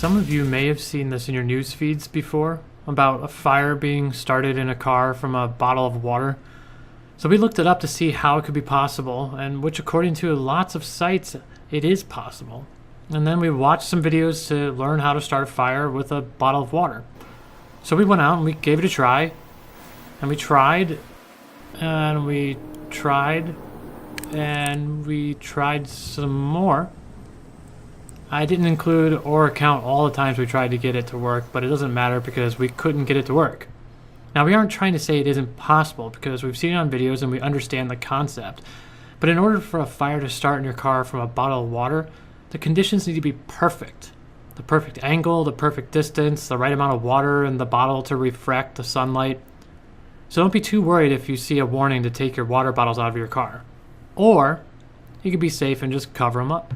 Some of you may have seen this in your news feeds before about a fire being started in a car from a bottle of water. So we looked it up to see how it could be possible, and which according to lots of sites, it is possible. And then we watched some videos to learn how to start a fire with a bottle of water. So we went out and we gave it a try, and we tried, and we tried, and we tried some more. I didn't include or count all the times we tried to get it to work, but it doesn't matter because we couldn't get it to work. Now, we aren't trying to say it isn't possible because we've seen it on videos and we understand the concept. But in order for a fire to start in your car from a bottle of water, the conditions need to be perfect. The perfect angle, the perfect distance, the right amount of water in the bottle to refract the sunlight. So don't be too worried if you see a warning to take your water bottles out of your car. Or you can be safe and just cover them up.